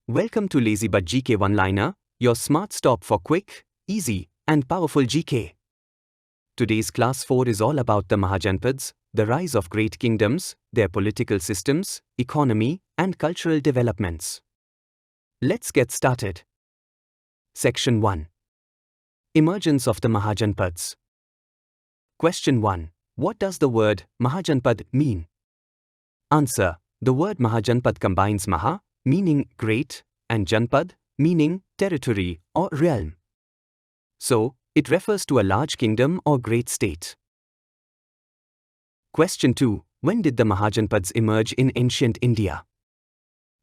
Welcome to Lazybutt GK One Liner, your smart stop for quick, easy, and powerful GK. Today's Class 4 is all about the Mahajanapads, the rise of great kingdoms, their political systems, economy, and cultural developments. Let's get started. Section 1. Emergence of the Mahajanapads. Question 1. What does the word Mahajanapad mean? Answer. The word Mahajanapad combines Maha, meaning great, and Janpad, meaning territory or realm. So, it refers to a large kingdom or great state. Question 2. When did the Mahajanapads emerge in ancient India?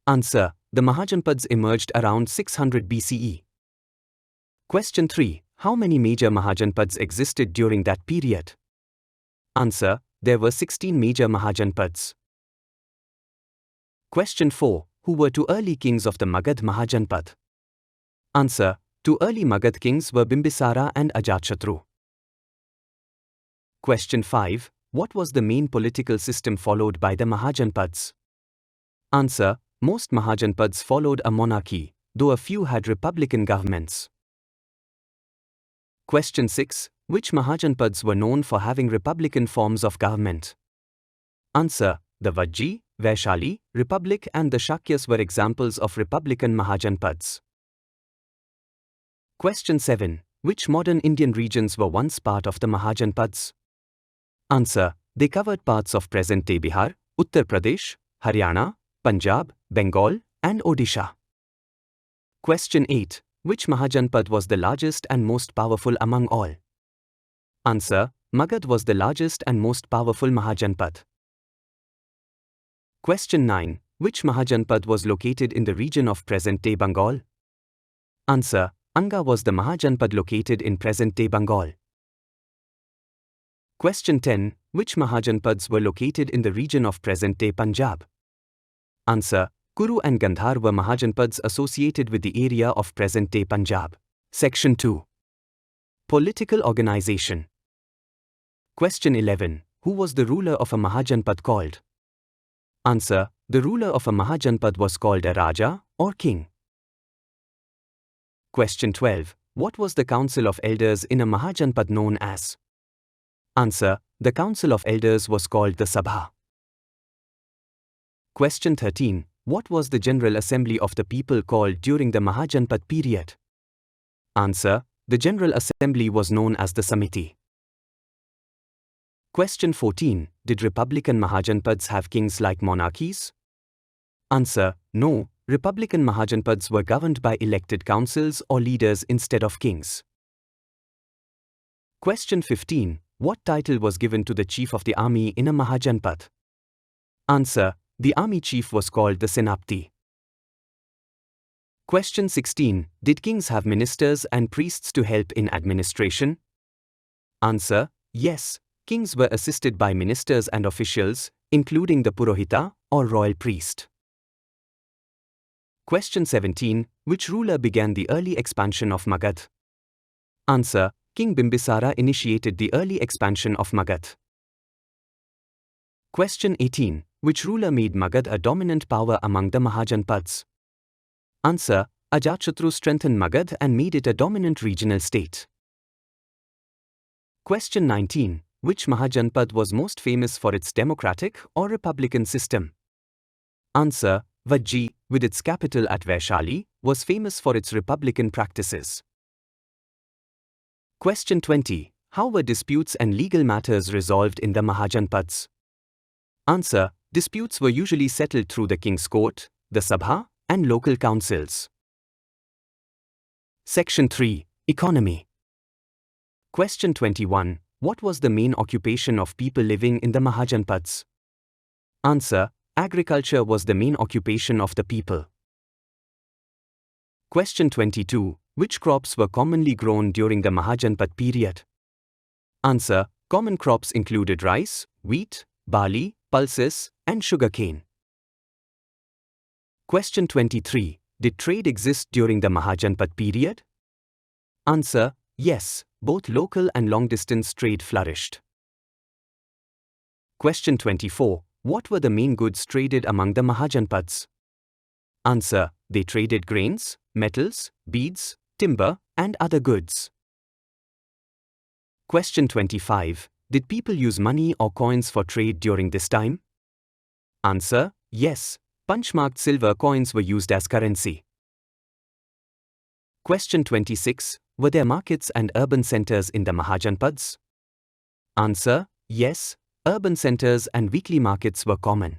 Answer. The Mahajanapads emerged around 600 BCE. Question 3. How many major Mahajanapads existed during that period? Answer. There were 16 major Mahajanapads. Question 4. Who were two early kings of the Magad Mahajanapad? Answer. Two early Magad kings were Bimbisara and Ajatashatru. Question 5. What was the main political system followed by the Mahajanapads? Answer. Most Mahajanapads followed a monarchy, though a few had republican governments. Question 6. Which Mahajanapads were known for having republican forms of government? Answer. The Vajji, Vaishali, Republic and the Shakyas were examples of republican Mahajanapads. Question 7. Which modern Indian regions were once part of the Mahajanapads? Answer. They covered parts of present-day Bihar, Uttar Pradesh, Haryana, Punjab, Bengal, and Odisha. Question 8. Which Mahajanapad was the largest and most powerful among all? Answer. Magad was the largest and most powerful Mahajanapad. Question 9. Which Mahajanapad was located in the region of present-day Bengal? Answer. Anga was the Mahajanapad located in present-day Bengal. Question 10. Which Mahajanapads were located in the region of present-day Punjab? Answer. Kuru and Gandhar were Mahajanapads associated with the area of present-day Punjab. Section 2. Political organization. Question 11. Who was the ruler of a Mahajanapad called? Answer. The ruler of a Mahajanapad was called a Raja or king. Question 12. What was the council of elders in a Mahajanapad known as? Answer. The council of elders was called the Sabha. Question 13. What was the General Assembly of the people called during the Mahajanapad period? Answer. The General Assembly was known as the Samiti. Question 14. Did republican Mahajanapads have kings like monarchies? Answer. No, republican Mahajanapads were governed by elected councils or leaders instead of kings. Question 15. What title was given to the chief of the army in a Mahajanapad? Answer. The army chief was called the Senapati. Question 16. Did kings have ministers and priests to help in administration? Answer. Yes. Kings were assisted by ministers and officials, including the Purohita or royal priest. Question 17. Which ruler began the early expansion of Magad? Answer. King Bimbisara initiated the early expansion of Magad. Question 18. Which ruler made Magad a dominant power among the Mahajanapads? Answer. Ajatashatru strengthened Magad and made it a dominant regional state. Question 19. Which Mahajanapad was most famous for its democratic or republican system? Answer. Vajji, with its capital at Vaishali, was famous for its republican practices. Question 20. How were disputes and legal matters resolved in the Mahajanapads? Answer. Disputes were usually settled through the king's court, the Sabha, and local councils. Section 3. Economy. Question 21. What was the main occupation of people living in the Mahajanapads? Answer. Agriculture was the main occupation of the people. Question 22. Which crops were commonly grown during the Mahajanapad period? Answer. Common crops included rice, wheat, barley, pulses, and sugarcane. Question 23. Did trade exist during the Mahajanapad period? Answer. Yes, both local and long-distance trade flourished. Question 24. What were the main goods traded among the Mahajanapads? Answer. They traded grains, metals, beads, timber, and other goods. Question 25. Did people use money or coins for trade during this time? Answer: yes. Punch-marked silver coins were used as currency. Question 26. Were there markets and urban centers in the Mahajanapads? Answer: yes. Urban centers and weekly markets were common.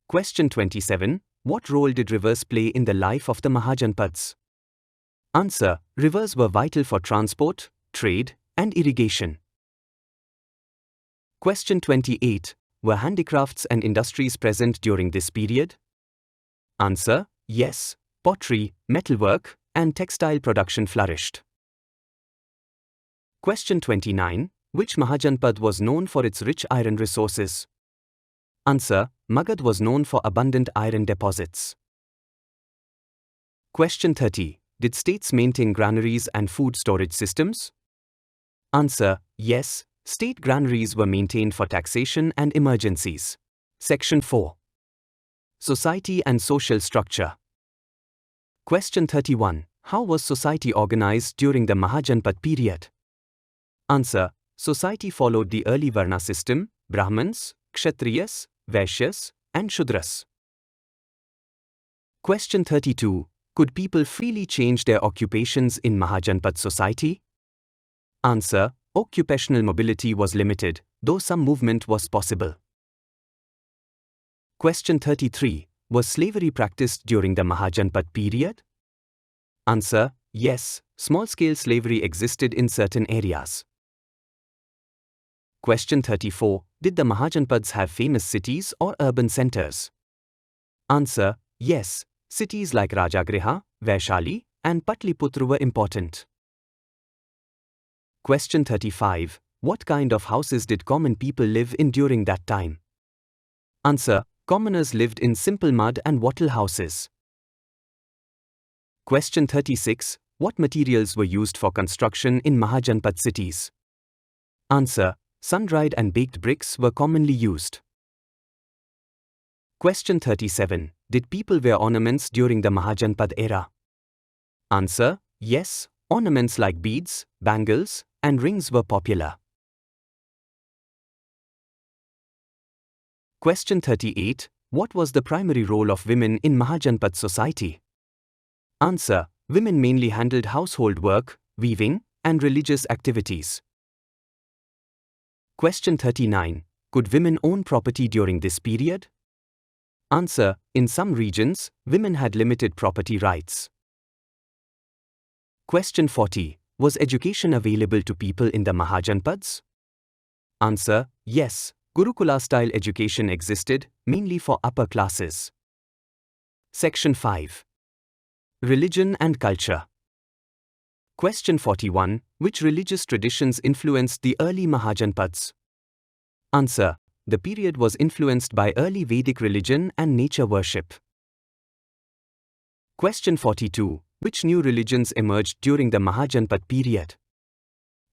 Question 27. What role did rivers play in the life of the Mahajanapads? Answer: rivers were vital for transport, trade, and irrigation. Question 28. Were handicrafts and industries present during this period? Answer: yes. Pottery, metalwork, and textile production flourished. Question 29. Which Mahajanapad was known for its rich iron resources? Answer: Magad was known for abundant iron deposits. Question 30. Did states maintain granaries and food storage systems? Answer: yes. State granaries were maintained for taxation and emergencies. Section 4. Society and social structure. Question 31. How was society organized during the Mahajanapad period? Answer: society followed the early Varna system: Brahmins, Kshatriyas, Vaishyas, and Shudras. Question 32. Could people freely change their occupations in Mahajanapad society? Answer: occupational mobility was limited, though some movement was possible. Question 33. Was slavery practiced during the Mahajanapad period? Answer: yes. Small-scale slavery existed in certain areas. Question 34. Did the Mahajanapads have famous cities or urban centers? Answer: yes. Cities like Rajagriha, Vaishali, and Patliputra were important. Question 35. What kind of houses did common people live in during that time? Answer: commoners lived in simple mud and wattle houses. Question 36. What materials were used for construction in Mahajanapad cities? Answer: sun-dried and baked bricks were commonly used. Question 37. Did people wear ornaments during the Mahajanapad era? Answer: yes. Ornaments like beads, bangles, and rings were popular. Question 38. What was the primary role of women in Mahajanapad society? Answer: women mainly handled household work, weaving, and religious activities. Question 39. Could women own property during this period? Answer: in some regions, women had limited property rights. Question 40. Was education available to people in the Mahajanapads? Answer: yes. Gurukula-style education existed, mainly for upper classes. Section 5. Religion and culture. Question 41. Which religious traditions influenced the early Mahajanapads? Answer: the period was influenced by early Vedic religion and nature worship. Question 42. Which new religions emerged during the Mahajanapad period?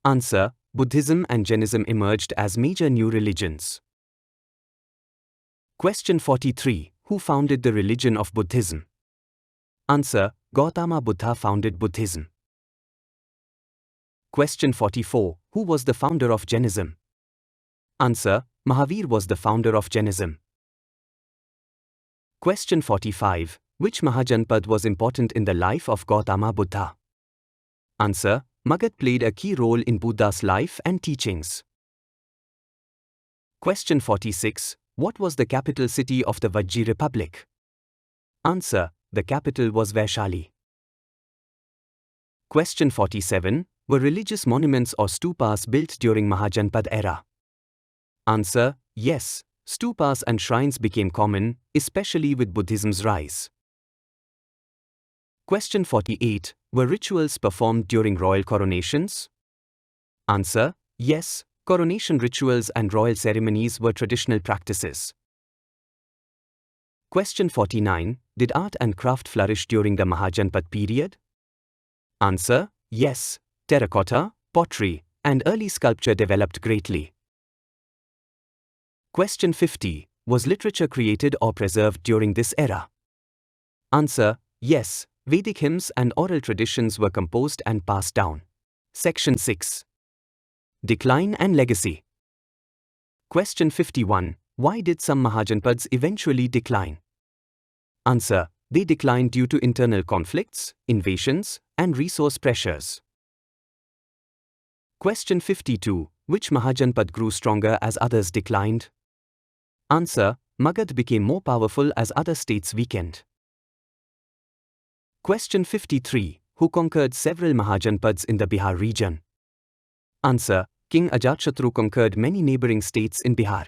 Answer: Buddhism and Jainism emerged as major new religions. Question 43. Who founded the religion of Buddhism? Answer: Gautama Buddha founded Buddhism. Question 44. Who was the founder of Jainism? Answer: Mahavir was the founder of Jainism. Question 45. Which Mahajanapad was important in the life of Gautama Buddha? Answer: Magad played a key role in Buddha's life and teachings. Question 46. What was the capital city of the Vajji Republic? Answer: the capital was Vaishali. Question 47. Were religious monuments or stupas built during Mahajanapad era? Answer: yes. Stupas and shrines became common, especially with Buddhism's rise. Question 48. Were rituals performed during royal coronations? Answer: yes. Coronation rituals and royal ceremonies were traditional practices. Question 49. Did art and craft flourish during the Mahajanapad period? Answer: yes. Terracotta, pottery, and early sculpture developed greatly. Question 50. Was literature created or preserved during this era? Answer: yes, Vedic hymns and oral traditions were composed and passed down. Section 6. Decline and legacy. Question 51. Why did some Mahajanapads eventually decline? Answer: they declined due to internal conflicts, invasions, and resource pressures. Question 52. Which Mahajanapad grew stronger as others declined? Answer: Magad became more powerful as other states weakened. Question 53. Who conquered several Mahajanapads in the Bihar region? Answer: King Ajatashatru conquered many neighboring states in Bihar.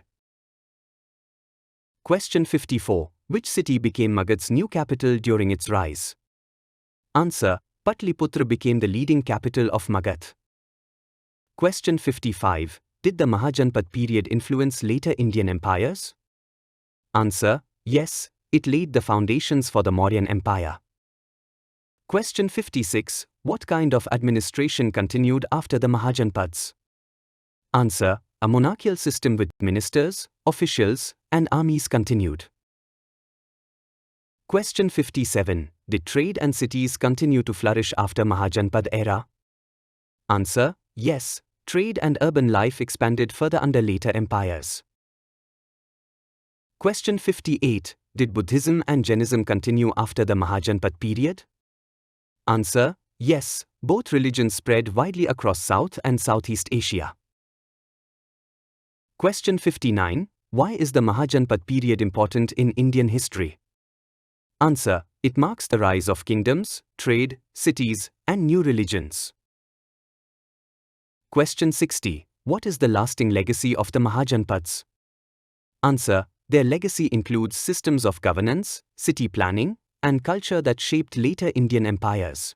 Question 54. Which city became Magad's new capital during its rise? Answer: Patliputra became the leading capital of Magad. Question 55. Did the Mahajanapad period influence later Indian empires? Answer: yes, it laid the foundations for the Mauryan Empire. Question 56. What kind of administration continued after the Mahajanapads? Answer: a monarchical system with ministers, officials, and armies continued. Question 57. Did trade and cities continue to flourish after Mahajanapad era? Answer: yes, trade and urban life expanded further under later empires. Question 58. Did Buddhism and Jainism continue after the Mahajanapad period? Answer: yes, both religions spread widely across South and Southeast Asia. Question 59. Why is the Mahajanapad period important in Indian history? Answer: it marks the rise of kingdoms, trade, cities, and new religions. Question 60. What is the lasting legacy of the Mahajanapads? Answer: their legacy includes systems of governance, city planning, and culture that shaped later Indian empires.